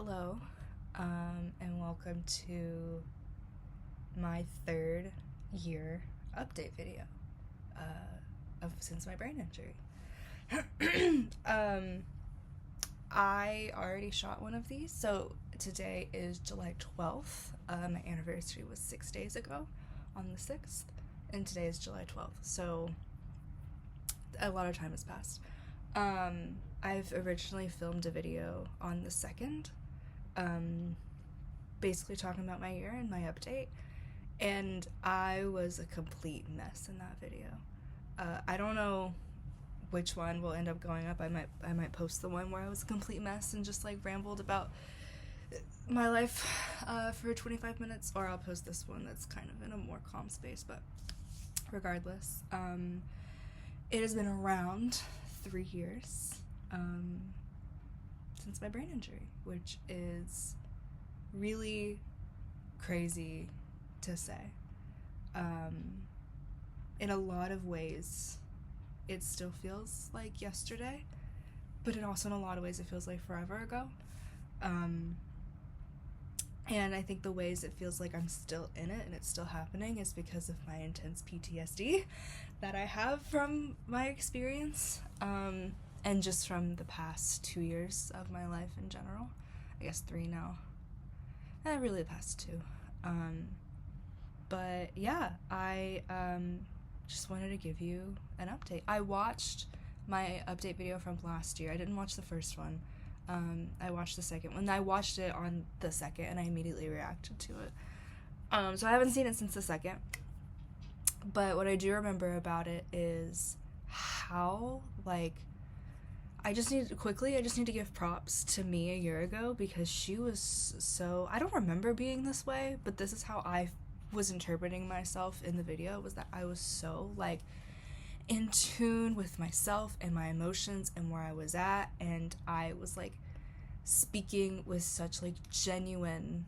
Hello, and welcome to my third year update video of Since My Brain Injury. I already shot one of these, so today is July 12th. My anniversary was 6 days ago on the 6th, and today is July 12th, so a lot of time has passed. I've originally filmed a video on the 2nd, basically talking about my year and my update, and I was a complete mess in that video. I don't know which one will end up going up. I might post the one where I was a complete mess and just like rambled about my life for 25 minutes, or I'll post this one that's kind of in a more calm space. But regardless, it has been around 3 years since my brain injury, which is really crazy to say. In a lot of ways, it still feels like yesterday, but it also in a lot of ways it feels like forever ago. And I think the ways it feels like I'm still in it and it's still happening is because of my intense PTSD that I have from my experience, and just from the past 2 years of my life in general. I guess 3 now. Really the past 2. But yeah, I just wanted to give you an update. I watched my update video from last year. I didn't watch the first one. I watched the second one. I watched it on the 2nd and I immediately reacted to it. So I haven't seen it since the 2nd. But what I do remember about it is how, I just need to give props to me a year ago, because she was so, I don't remember being this way, but this is how I was interpreting myself in the video, was that I was so, in tune with myself and my emotions and where I was at, and I was, speaking with such, genuine,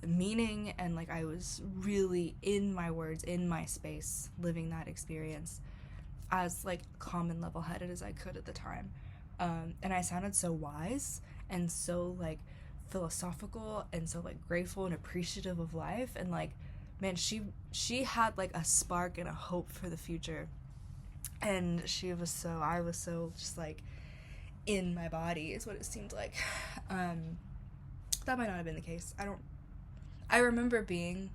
meaning, and, I was really in my words, in my space, living that experience as, calm and level-headed as I could at the time. And I sounded so wise and so, philosophical and so, grateful and appreciative of life, and, man, she had, a spark and a hope for the future, and I was so just, in my body is what it seemed like. That might not have been the case. I remember being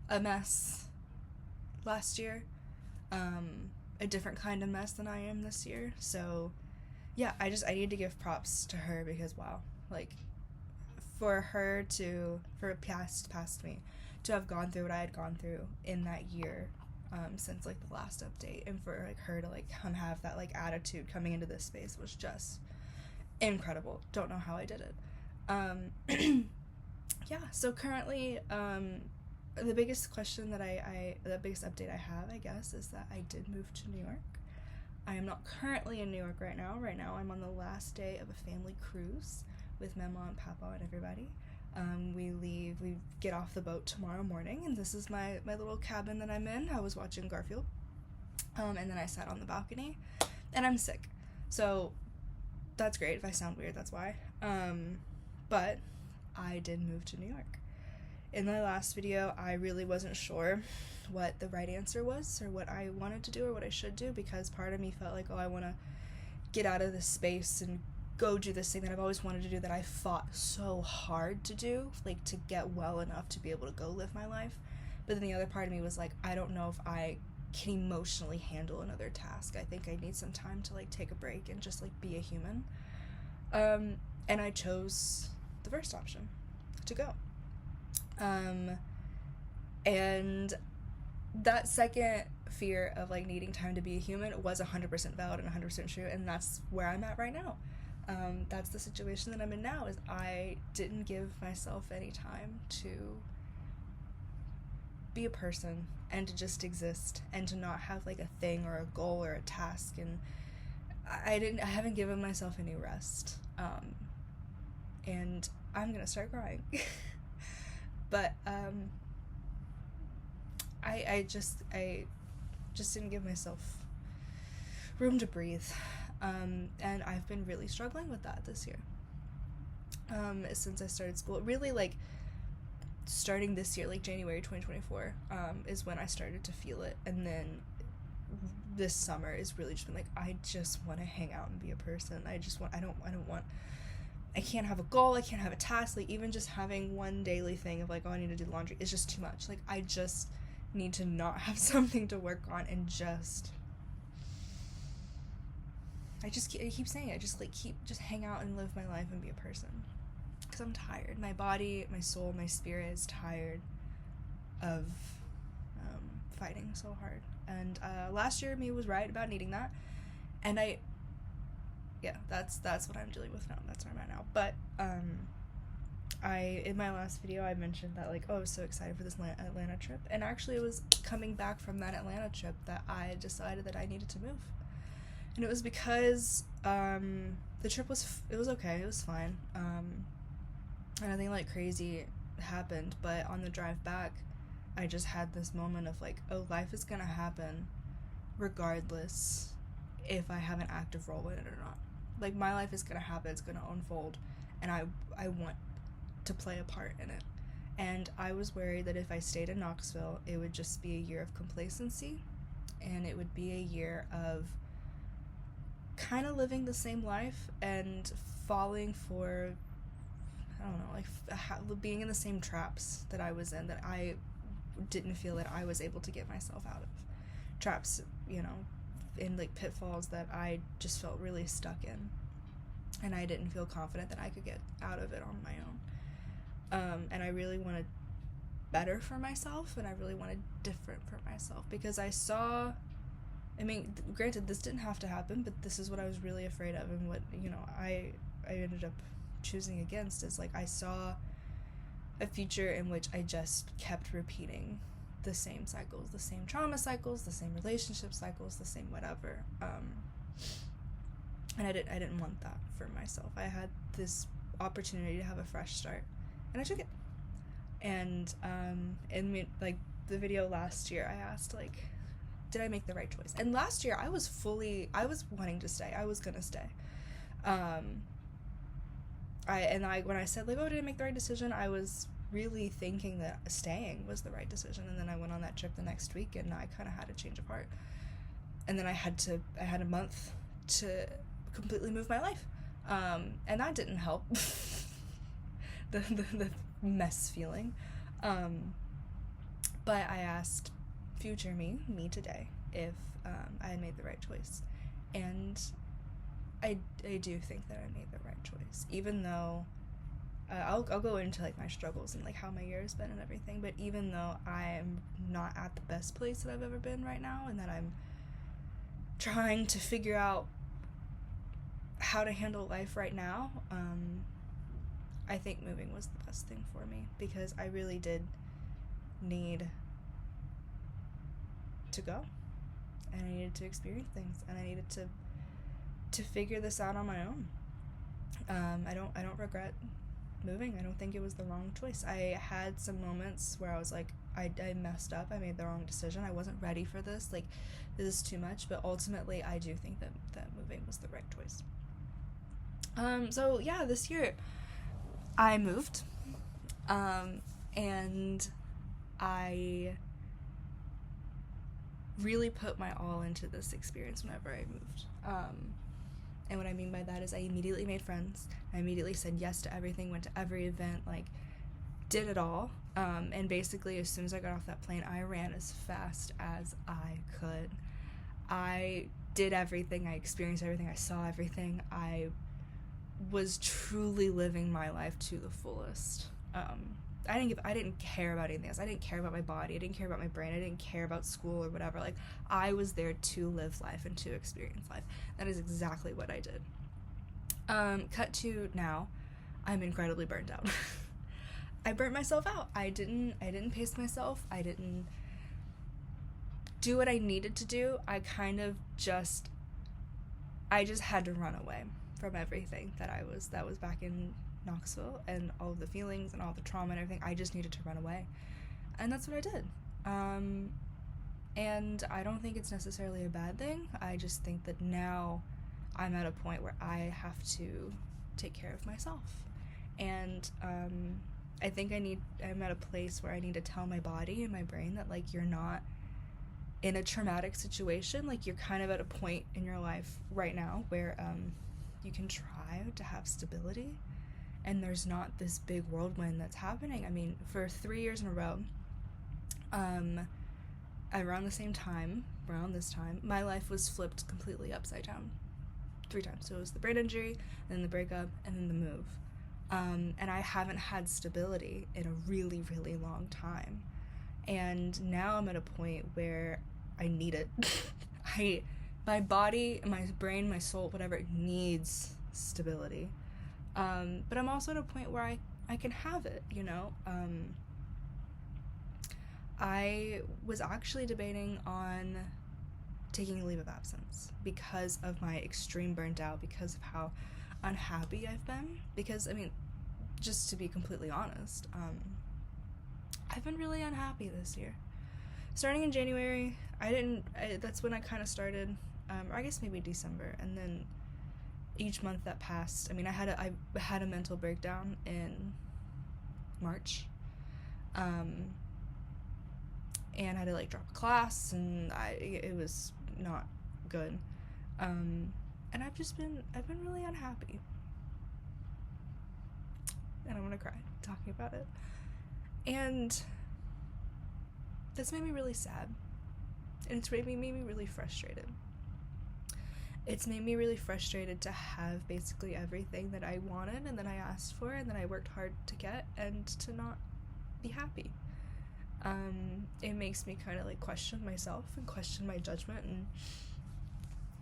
a mess last year, a different kind of mess than I am this year, so, yeah, I need to give props to her, because, wow, for past me to have gone through what I had gone through in that year, since, the last update, and for, her to, have that, attitude coming into this space was just incredible. Don't know how I did it. Yeah, so currently, the biggest question that the biggest update I have, I guess, is that I did move to New York. I am not currently in New York right now. Right now, I'm on the last day of a family cruise with Mama and Papa and everybody. We get off the boat tomorrow morning, and this is my little cabin that I'm in. I was watching Garfield, and then I sat on the balcony, and I'm sick. So that's great. If I sound weird, that's why. But I did move to New York. In my last video, I really wasn't sure what the right answer was, or what I wanted to do, or what I should do, because part of me felt like, I want to get out of this space and go do this thing that I've always wanted to do, that I fought so hard to do, to get well enough to be able to go live my life. But then the other part of me was I don't know if I can emotionally handle another task. I think I need some time to take a break and just be a human. And I chose the first option, to go. And that second fear of needing time to be a human was 100% valid and 100% true, and that's where I'm at right now. That's the situation that I'm in now, is I didn't give myself any time to be a person and to just exist and to not have a thing or a goal or a task, and I haven't given myself any rest. And I'm gonna start crying. But I just didn't give myself room to breathe, and I've been really struggling with that this year. since I started school. Really, like, starting this year, like January 2024, is when I started to feel it. And then this summer is really just been like, I just want to hang out and be a person. I can't have a goal, I can't have a task. Like, even just having one daily thing of like, oh, I need to do laundry is just too much. Like, I just need to not have something to work on and I keep saying it, just hang out and live my life and be a person. Because I'm tired. My body, my soul, my spirit is tired of fighting so hard. And last year, me was right about needing that. And that's what I'm dealing with now. That's where I'm at now. But in my last video, I mentioned that, like, oh, I was so excited for this Atlanta trip. And actually, it was coming back from that Atlanta trip that I decided that I needed to move. And it was because the trip was okay. It was fine. Nothing like crazy happened. But on the drive back, I just had this moment of like, oh, life is gonna happen regardless if I have an active role in it or not. Like, my life is gonna happen. It's gonna unfold, and I want to play a part in it. And I was worried that if I stayed in Knoxville, it would just be a year of complacency, and it would be a year of kind of living the same life and falling for, I don't know, like being in the same traps that I was in, that I didn't feel that I was able to get myself out of. Traps, you know, in like pitfalls that I just felt really stuck in, and I didn't feel confident that I could get out of it on my own. And I really wanted better for myself, and I really wanted different for myself, because I mean, granted, this didn't have to happen, but this is what I was really afraid of, and what, you know, I ended up choosing against, is like, I saw a future in which I just kept repeating the same cycles, the same trauma cycles, the same relationship cycles, the same whatever. And I didn't want that for myself. I had this opportunity to have a fresh start, and I took it. And in like the video last year, I asked, like, did I make the right choice? And last year I was wanting to stay. I was gonna stay. When I said, like, oh, did I make the right decision, I was really thinking that staying was the right decision. And then I went on that trip the next week, and I kind of had a change of heart. And then I had a month to completely move my life. And that didn't help. the mess feeling. But I asked future me today, if I had made the right choice. And I do think that I made the right choice, even though I'll go into like my struggles and like how my year has been and everything. But even though I'm not at the best place that I've ever been right now, and that I'm trying to figure out how to handle life right now, I think moving was the best thing for me, because I really did need to go, and I needed to experience things, and I needed to figure this out on my own. I don't regret moving. I don't think it was the wrong choice. I had some moments where I was like, I messed up, I made the wrong decision, I wasn't ready for this, like, this is too much. But ultimately, I do think that moving was the right choice. So yeah, this year I moved, and I really put my all into this experience whenever I moved. And what I mean by that is I immediately made friends. I immediately said yes to everything, went to every event, like, did it all. And basically, as soon as I got off that plane, I ran as fast as I could. I did everything, I experienced everything, I saw everything. I was truly living my life to the fullest. I didn't care about anything else. I didn't care about my body, I didn't care about my brain, I didn't care about school or whatever. Like, I was there to live life and to experience life. That is exactly what I did. Cut to now, I'm incredibly burnt out. I burnt myself out. I didn't pace myself. I didn't do what I needed to do. I just had to run away from everything that was back in Knoxville, and all of the feelings and all the trauma and everything. I just needed to run away, and that's what I did. And I don't think it's necessarily a bad thing. I just think that now I'm at a point where I have to take care of myself, And I think I'm at a place where I need to tell my body and my brain that, like, you're not in a traumatic situation. Like, you're kind of at a point in your life right now where you can try to have stability, and there's not this big whirlwind that's happening. I mean, for 3 years in a row, around this time, my life was flipped completely upside down 3 times. So it was the brain injury, then the breakup, and then the move. And I haven't had stability in a really, really long time. And now I'm at a point where I need it. My body, my brain, my soul, whatever, it needs stability. But I'm also at a point where I can have it, you know? I was actually debating on taking a leave of absence because of my extreme burnt out, because of how unhappy I've been. Because, I mean, just to be completely honest, I've been really unhappy this year. Starting in January, that's when I kind of started, or I guess maybe December, and then each month that passed, I mean, I had a mental breakdown in March, and I had to, like, drop a class, and it was not good, and I've been really unhappy, and I'm gonna cry talking about it, and this made me really sad, and it's made me really frustrated. It's made me really frustrated to have basically everything that I wanted and that I asked for and that I worked hard to get, and to not be happy. It makes me kind of, like, question myself and question my judgment, and,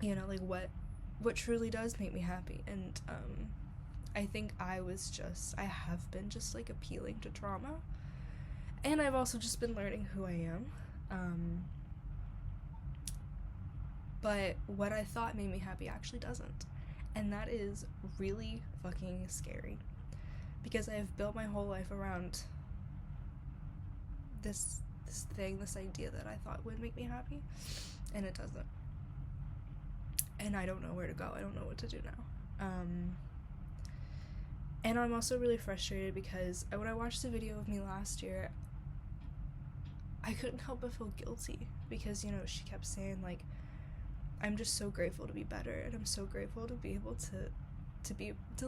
you know, like, what truly does make me happy. And I think I have been just, like, appealing to trauma, and I've also just been learning who I am. But what I thought made me happy actually doesn't, and that is really fucking scary, because I have built my whole life around this idea that I thought would make me happy, and it doesn't. And I don't know where to go. I don't know what to do now. And I'm also really frustrated because when I watched the video of me last year, I couldn't help but feel guilty, because, you know, she kept saying, like, I'm just so grateful to be better, and I'm so grateful to be able to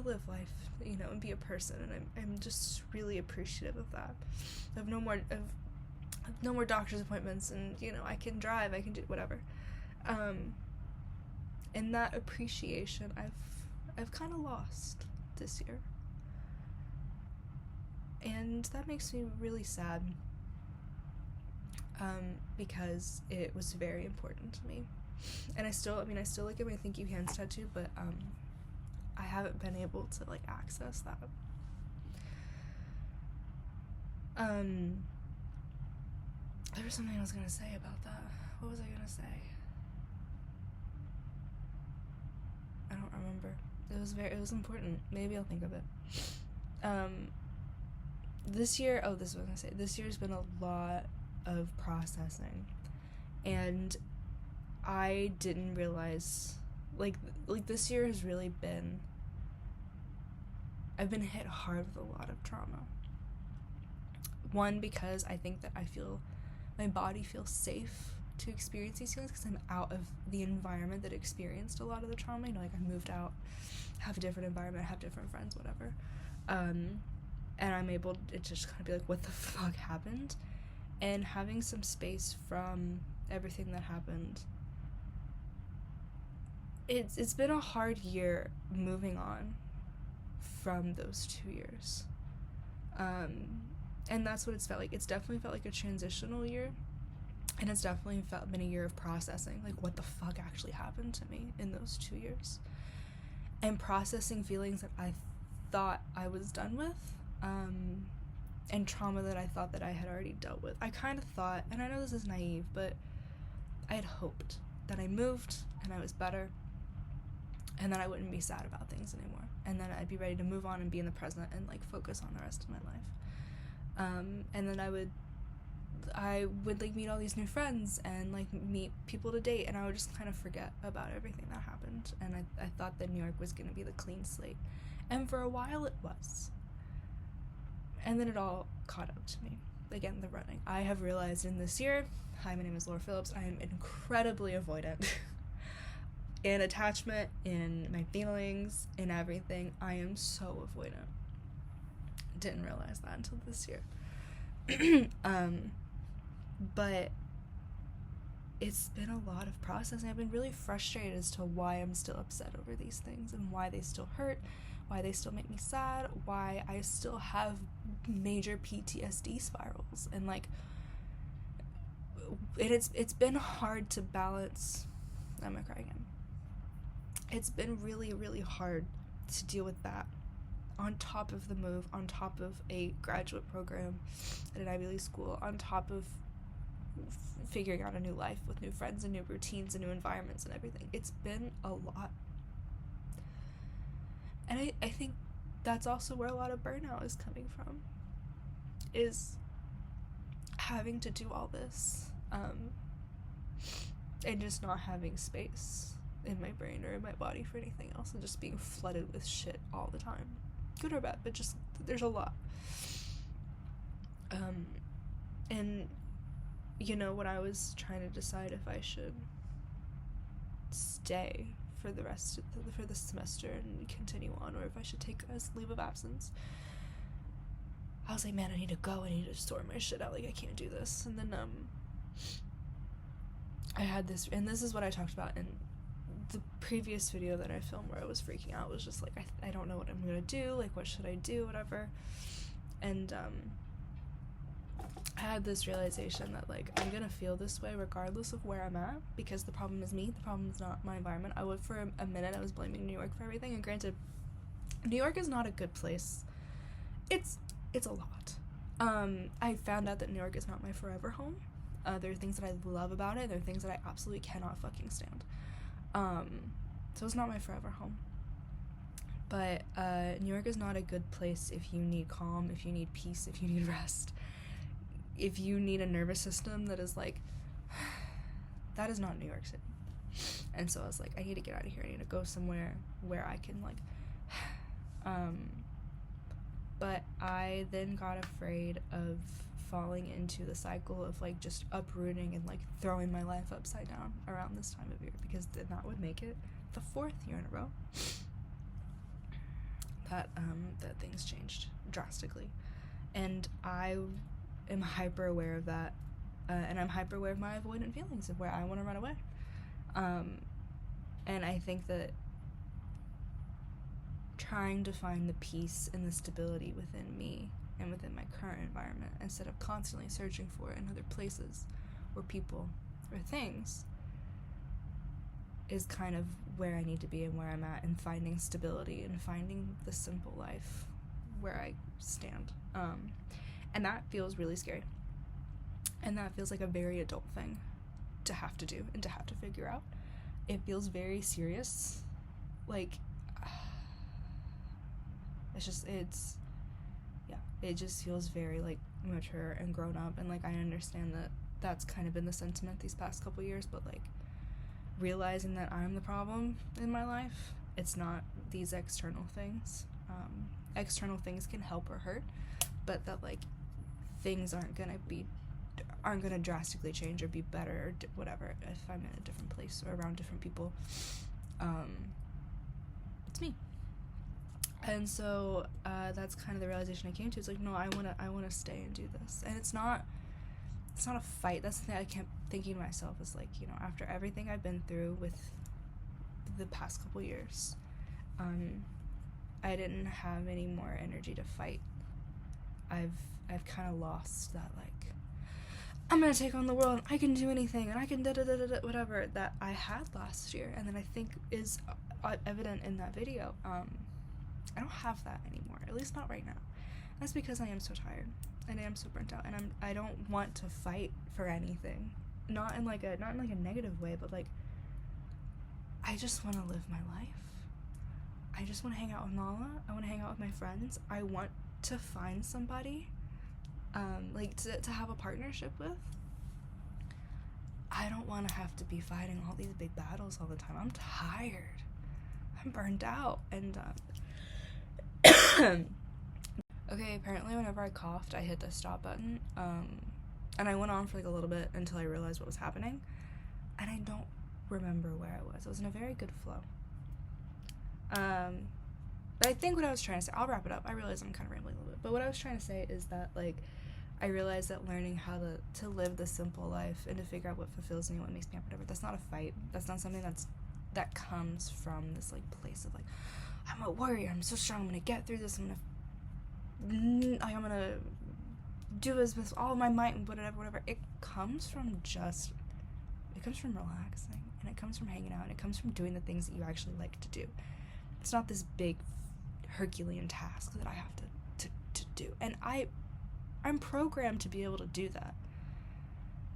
live life, you know, and be a person, and I'm just really appreciative of that. Of no more doctor's appointments, and, you know, I can drive, I can do whatever. And that appreciation I've kind of lost this year. And that makes me really sad, because it was very important to me. And I still look at my Thank You Hands tattoo, but I haven't been able to, like, access that. There was something I was gonna say about that. What was I gonna say? I don't remember. It was important. Maybe I'll think of it. This year has been a lot of processing, and I didn't realize, like this year has really been, I've been hit hard with a lot of trauma. One, because I think that my body feels safe to experience these feelings, because I'm out of the environment that experienced a lot of the trauma. You know, like, I moved out, have a different environment, have different friends, whatever. And I'm able to just kind of be like, what the fuck happened? And having some space from everything that happened. It's been a hard year moving on from those 2 years. And that's what it's felt like. It's definitely felt like a transitional year, and it's definitely been a year of processing, like, what the fuck actually happened to me in those 2 years, and processing feelings that I thought I was done with, and trauma that I thought that I had already dealt with. I kind of thought, and I know this is naive, but I had hoped that I moved and I was better, and then I wouldn't be sad about things anymore, and then I'd be ready to move on and be in the present and, like, focus on the rest of my life. And then I would like meet all these new friends and, like, meet people to date, and I would just kind of forget about everything that happened, and I thought that New York was going to be the clean slate, and for a while it was, And then it all caught up to me. Again, the running. I have realized in this year, hi, my name is Laura Phillips, I am incredibly avoidant. In attachment, in my feelings, in everything, I am so avoidant. Didn't realize that until this year. But it's been a lot of processing. I've been really frustrated as to why I'm still upset over these things and why they still hurt, why they still make me sad, why I still have major PTSD spirals. And like, it's been hard to balance. I'm gonna cry again. It's been really, really hard to deal with that on top of the move, on top of a graduate program at an Ivy League school, on top of figuring out a new life with new friends and new routines and new environments and everything. It's been a lot. And I think that's also where a lot of burnout is coming from, is having to do all this and just not having space in my brain or in my body for anything else, and just being flooded with shit all the time, good or bad, but just there's a lot. And you know, when I was trying to decide if I should stay for the rest of for the semester and continue on, or if I should take a leave of absence, I was like, man, I need to go. I need to sort my shit out. Like, I can't do this. And then I had this, and this is what I talked about in the previous video that I filmed where I was freaking out. Was just like, I don't know what I'm gonna do. Like, what should I do? Whatever. And I had this realization that, like, I'm gonna feel this way regardless of where I'm at, because the problem is me, the problem is not my environment. I would, for a minute, I was blaming New York for everything, and granted, New York is not a good place. It's a lot. I found out that New York is not my forever home. There are things that I love about it, there are things that I absolutely cannot fucking stand. So it's not my forever home. But New York is not a good place if you need calm, if you need peace, if you need rest. If you need a nervous system that is like, that is not New York City. And so I was like, I need to get out of here. I need to go somewhere where I can, like, but I then got afraid of falling into the cycle of, like, just uprooting and, like, throwing my life upside down around this time of year, because then that would make it the 4th year in a row that things changed drastically. And I am hyper aware of that, and I'm hyper aware of my avoidant feelings of where I want to run away. And I think that trying to find the peace and the stability within me and within my current environment, instead of constantly searching for it in other places or people or things, is kind of where I need to be and where I'm at, and finding stability and finding the simple life where I stand. And that feels really scary. And that feels like a very adult thing to have to do and to have to figure out. It feels very serious. Like, it just feels very, like, mature and grown up. And, like, I understand that that's kind of been the sentiment these past couple years, but, like, realizing that I'm the problem in my life, it's not these external things. External things can help or hurt, but that, like, things aren't gonna drastically change or be better or whatever if I'm in a different place or around different people. It's me. And so that's kind of the realization I came to. It's like, no, I wanna stay and do this. And it's not a fight. That's the thing I kept thinking to myself, is like, you know, after everything I've been through with the past couple years, I didn't have any more energy to fight. I've kind of lost that, like, I'm gonna take on the world and I can do anything and I can whatever that I had last year, and then I think is evident in that video. I don't have that anymore, at least not right now. That's because I am so tired and I am so burnt out, and I don't want to fight for anything, not in like a negative way, but like, I just want to live my life. I just want to hang out with Nala. I want to hang out with my friends. I want to find somebody, like, to have a partnership with. I don't want to have to be fighting all these big battles all the time. I'm tired. I'm burned out. And Okay, apparently whenever I coughed, I hit the stop button, and I went on for like a little bit until I realized what was happening, and I don't remember where I was. I was in a very good flow. But I think what I was trying to say, I'll wrap it up. I realize I'm kind of rambling a little bit, but what I was trying to say is that, like, I realized that learning how to live the simple life and to figure out what fulfills me, what makes me happy, whatever, that's not a fight. That's not something that comes from this, like, place of, like, I'm a warrior, I'm so strong, I'm gonna get through this, I'm gonna do this with all my might and whatever. It comes from relaxing, and it comes from hanging out, and it comes from doing the things that you actually like to do. It's not this big Herculean task that I have to do. And I'm programmed to be able to do that,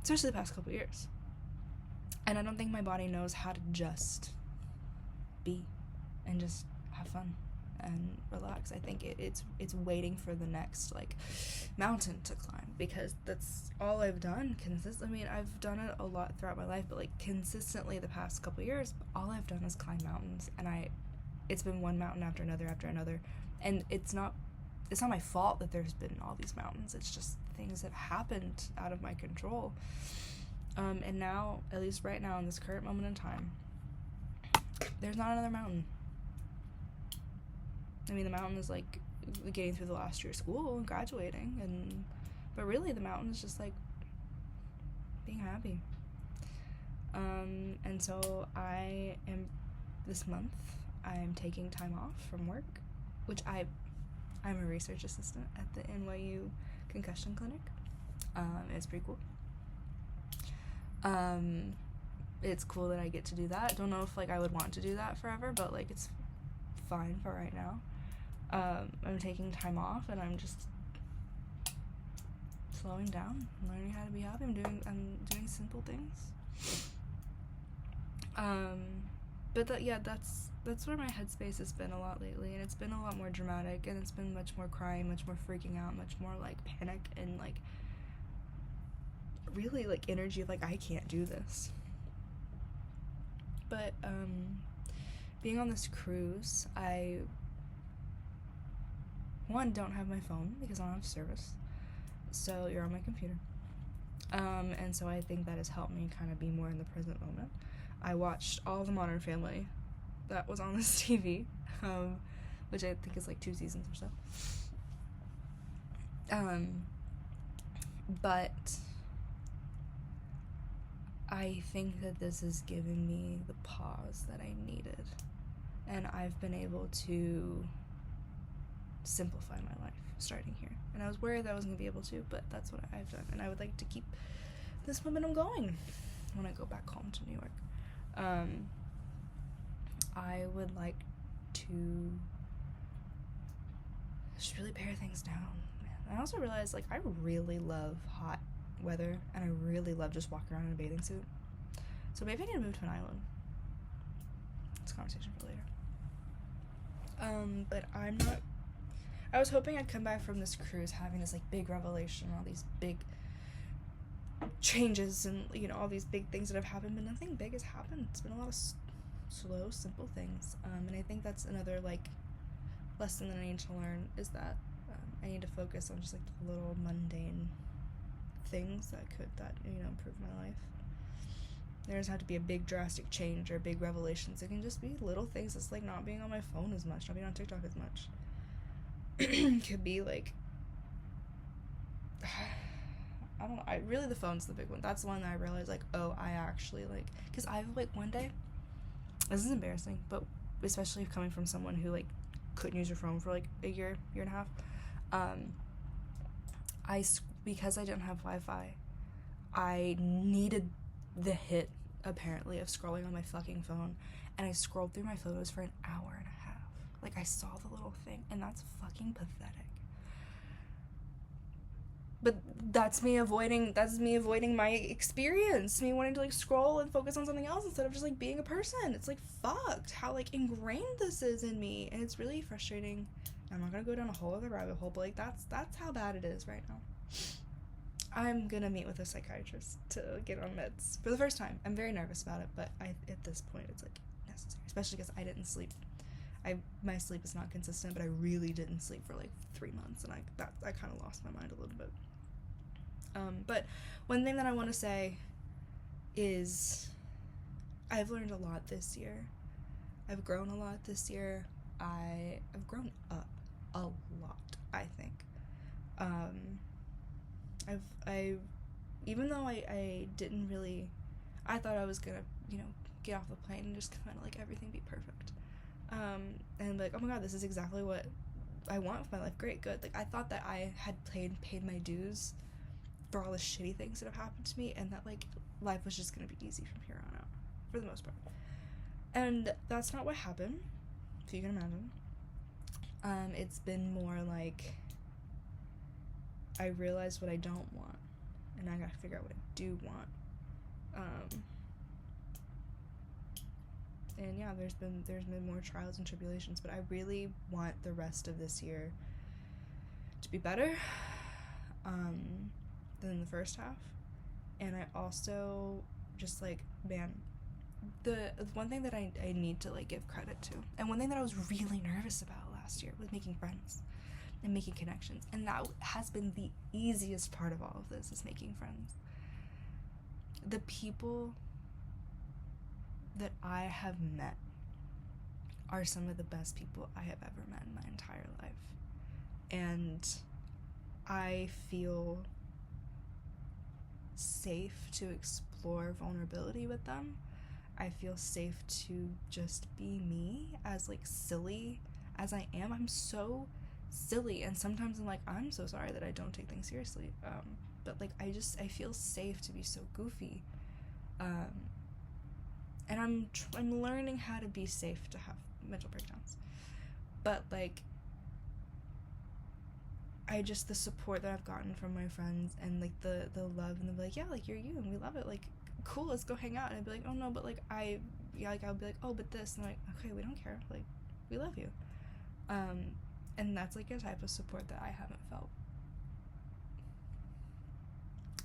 especially the past couple years. And I don't think my body knows how to just be and just have fun and relax. I think it's waiting for the next, like, mountain to climb, because that's all I've done consistently. I mean, I've done it a lot throughout my life, but, like, consistently the past couple years, all I've done is climb mountains, and it's been one mountain after another, and it's not my fault that there's been all these mountains. It's just things that happened out of my control. And now, at least right now, in this current moment in time, there's not another mountain. I mean, the mountain is, like, getting through the last year of school and graduating, but really the mountain is just, like, being happy. And so this month, I'm taking time off from work, which I'm a research assistant at the NYU Concussion Clinic. It's pretty cool. It's cool that I get to do that. Don't know if, like, I would want to do that forever, but, like, it's fine for right now. I'm taking time off, and I'm just slowing down, learning how to be happy. I'm doing simple things. But that's where my headspace has been a lot lately, and it's been a lot more dramatic, and it's been much more crying, much more freaking out, much more, like, panic, and, like, really, like, energy of, like, I can't do this. But being on this cruise, I don't have my phone because I don't have service, so you're on my computer, and so I think that has helped me kind of be more in the present moment. I watched all the Modern Family that was on this TV, which I think is, like, 2 seasons or so. But I think that this has given me the pause that I needed, and I've been able to simplify my life starting here. And I was worried that I wasn't going to be able to, but that's what I've done, and I would like to keep this momentum going when I go back home to New York. I would like to just really pare things down. I also realized, like, I really love hot weather, and I really love just walking around in a bathing suit. So maybe I need to move to an island. It's a conversation for later. But I was hoping I'd come back from this cruise having this, like, big revelation, all these big changes, and, you know, all these big things that have happened, but nothing big has happened. It's been a lot of slow, simple things. And I think that's another, like, lesson that I need to learn, is that I need to focus on just, like, the little mundane things that improve my life. There doesn't have to be a big drastic change or big revelations. It can just be little things. It's like not being on my phone as much, not being on TikTok as much. Could be, like, I don't know. Really, the phone's the big one. That's the one that I realized, like, oh, I actually, like, because I've, like, one day, this is embarrassing, but especially coming from someone who, like, couldn't use her phone for, like, a year and a half, because I didn't have Wi-Fi, I needed the hit, apparently, of scrolling on my fucking phone, and I scrolled through my photos for an hour and a half. Like, I saw the little thing, and that's fucking pathetic. But that's me avoiding my experience, me wanting to, like, scroll and focus on something else instead of just, like, being a person. It's, like, fucked how, like, ingrained this is in me, and it's really frustrating. I'm not gonna go down a whole other rabbit hole, but, like, that's how bad it is right now. I'm gonna meet with a psychiatrist to get on meds for the first time. I'm very nervous about it, but at this point it's, like, necessary, especially because I didn't sleep. My sleep is not consistent, but I really didn't sleep for like 3 months, and I kind of lost my mind a little bit. But one thing that I want to say is I've learned a lot this year. I've grown a lot this year. I've grown up a lot, I think. Even though I didn't really, I thought I was gonna, get off the plane and just kind of like everything be perfect. And like, oh my god, this is exactly what I want for my life. Great, good. Like, I thought that I had paid my dues for all the shitty things that have happened to me, and that like life was just gonna be easy from here on out, for the most part. And that's not what happened, if you can imagine. It's been more like I realized what I don't want, and I gotta figure out what I do want. And yeah, there's been more trials and tribulations, but I really want the rest of this year to be better than the first half. And I also just like, man, the one thing that I need to like give credit to, and one thing that I was really nervous about last year, was making friends and making connections. And that has been the easiest part of all of this, is making friends. The people that I have met are some of the best people I have ever met in my entire life. And I feel safe to explore vulnerability with them. I feel safe to just be me, as like silly as I am. I'm so silly, and sometimes I'm like, I'm so sorry that I don't take things seriously. But like I feel safe to be so goofy. And I'm learning how to be safe to have mental breakdowns. But like, the support that I've gotten from my friends, and like the love, and they'll be like, yeah, like you're you and we love it, like cool, let's go hang out. And I'd be like, oh no, but like I'll be like, oh but this, and I'm like, okay, we don't care, like we love you. And that's like a type of support that I haven't felt.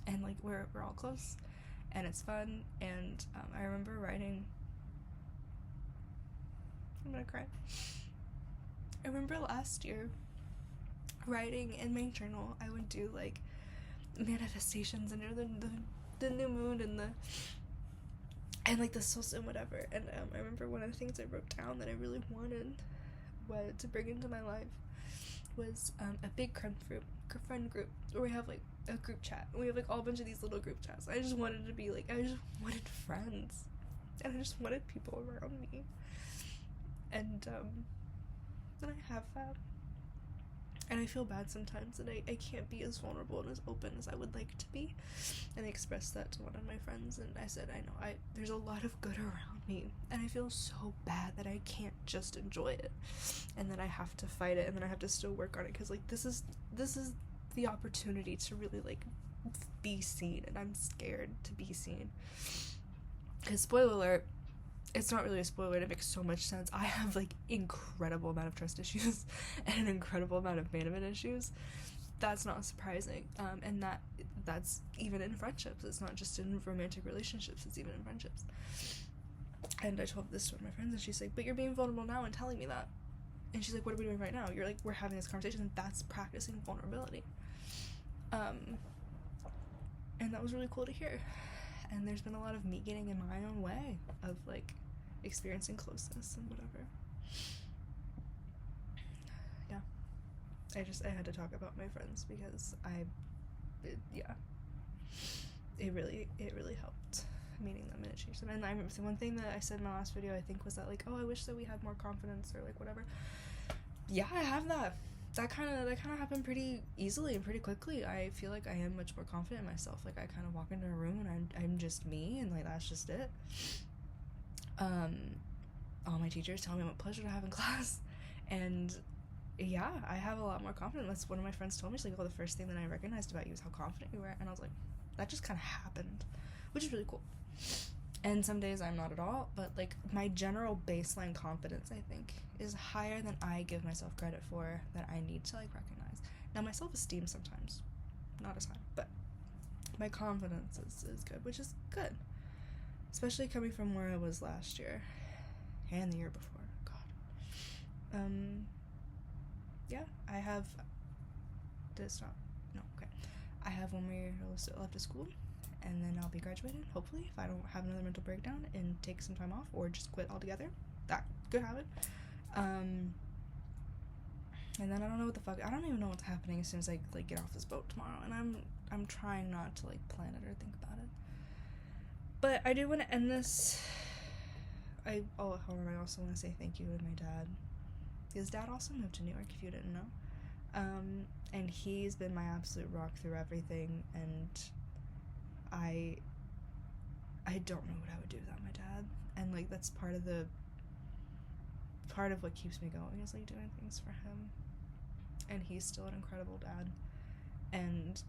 And like we're all close, and it's fun. And I remember writing, I'm gonna cry. I remember last year writing in my journal. I would do like manifestations under the new moon and like the solstice and whatever. And I remember one of the things I wrote down that I really wanted to bring into my life was a big friend group where we have like a group chat. We have like all a bunch of these little group chats. I just wanted to be like, I just wanted friends, and I just wanted people around me. And I have that. And I feel bad sometimes that I can't be as vulnerable and as open as I would like to be. And I expressed that to one of my friends, and I said, I know there's a lot of good around me, and I feel so bad that I can't just enjoy it, and that I have to fight it, and then I have to still work on it, because like this is the opportunity to really like be seen, and I'm scared to be seen. Because spoiler alert, it's not really a spoiler, it makes so much sense. I have like incredible amount of trust issues and an incredible amount of abandonment issues. That's not surprising. And that's even in friendships. It's not just in romantic relationships, it's even in friendships. And I told this to one of my friends, and she's like, but you're being vulnerable now and telling me that. And she's like, what are we doing right now? You're like, we're having this conversation, and that's practicing vulnerability. And that was really cool to hear. And there's been a lot of me getting in my own way of like experiencing closeness and whatever. Yeah, I had to talk about my friends, because it really helped meeting them, and it changed them. And I remember the one thing that I said in my last video, I think, was that like, oh, I wish that we had more confidence, or like whatever. Yeah, I have that. That kind of happened pretty easily and pretty quickly. I feel like I am much more confident in myself. Like I kind of walk into a room and I'm just me, and like that's just it. All my teachers tell me what a pleasure to have in class, and yeah, I have a lot more confidence. That's one of my friends told me. She's like, oh, the first thing that I recognized about you is how confident you were. And I was like, that just kind of happened, which is really cool. And some days I'm not at all, but like my general baseline confidence, I think, is higher than I give myself credit for, that I need to like recognize. Now my self-esteem sometimes not as high, but my confidence is good, which is good, especially coming from where I was last year and the year before. God, Yeah, I have. Did it stop? No, okay. I have 1 more year left of school, and then I'll be graduated, hopefully, if I don't have another mental breakdown and take some time off or just quit altogether. That could happen. And then I don't know what the fuck. I don't even know what's happening as soon as I like get off this boat tomorrow, and I'm trying not to like plan it or think about it. But I do want to end this. However, I also want to say thank you to my dad. His dad also moved to New York, if you didn't know. And he's been my absolute rock through everything, and I don't know what I would do without my dad. And like that's part of what keeps me going is like doing things for him. And he's still an incredible dad, and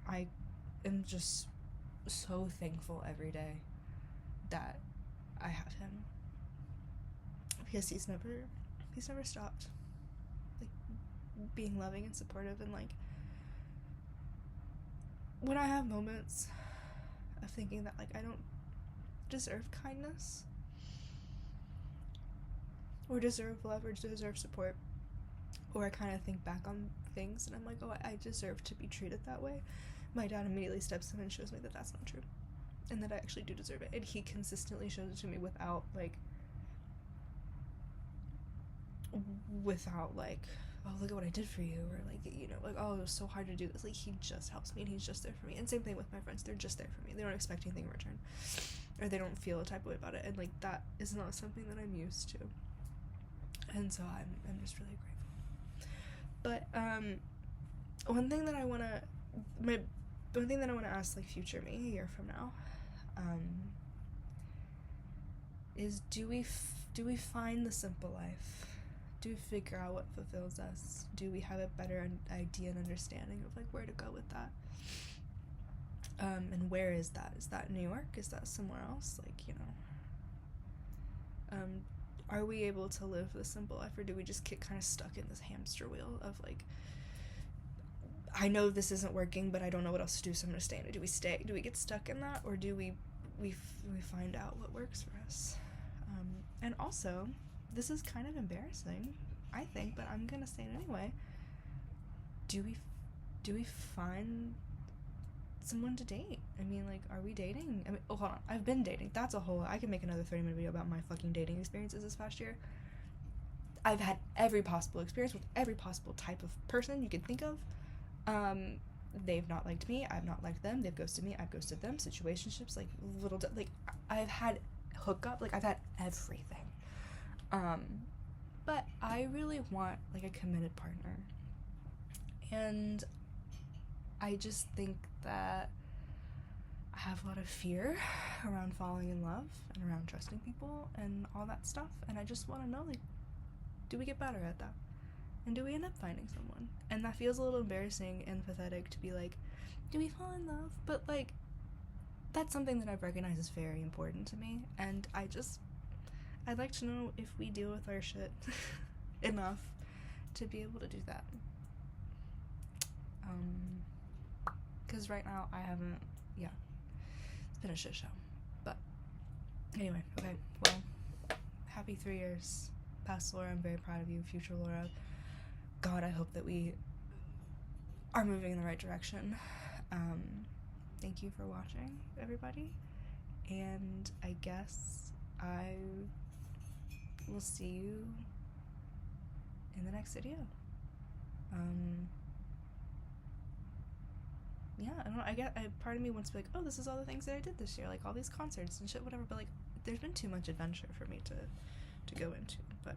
I am just so thankful every day that I have him, because he's never stopped like being loving and supportive. And like when I have moments of thinking that like I don't deserve kindness or deserve love or deserve support, or I kind of think back on things and I'm like, oh, I deserve to be treated that way, my dad immediately steps in and shows me that that's not true, and that I actually do deserve it. And he consistently shows it to me without like, oh, look at what I did for you, or like, you know, like, oh, it was so hard to do this. Like, he just helps me and he's just there for me. And same thing with my friends, they're just there for me. They don't expect anything in return, or they don't feel a type of way about it. And like that is not something that I'm used to, and so I'm just really grateful. But one thing that I want to ask like future me a year from now is do we find the simple life? Do we figure out what fulfills us? Do we have a better idea and understanding of like where to go with that? And where is that? Is that New York? Is that somewhere else? Like, you know, are we able to live the simple life, or do we just get kind of stuck in this hamster wheel of like, I know this isn't working, but I don't know what else to do, so I'm gonna stay in it. Do we stay? Do we get stuck in that, or do we find out what works for us? And also, this is kind of embarrassing, I think, but I'm gonna say it anyway. Do we find someone to date? I mean, like, are we dating? I mean, oh, hold on, I've been dating. That's a whole, I can make another 30-minute video about my fucking dating experiences this past year. I've had every possible experience with every possible type of person you can think of. They've not liked me, I've not liked them, they've ghosted me, I've ghosted them, situationships, like, like, I've had hookup, like, I've had everything. But I really want, like, a committed partner. And I just think that I have a lot of fear around falling in love and around trusting people and all that stuff. And I just want to know, like, do we get better at that? And do we end up finding someone? And that feels a little embarrassing and pathetic to be like, do we fall in love? But, like, that's something that I've recognized is very important to me. And I'd like to know if we deal with our shit enough to be able to do that. Because right now I haven't, it's been a shit show. But anyway, okay, well, happy 3 years. Past Laura, I'm very proud of you. Future Laura, God, I hope that we are moving in the right direction. Thank you for watching, everybody. And I guess I will see you in the next video. I don't know, I get, part of me wants to be like, oh, this is all the things that I did this year, like all these concerts and shit, whatever, but like, there's been too much adventure for me to go into. But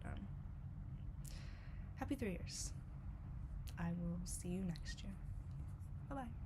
happy 3 years. I will see you next year. Bye-bye.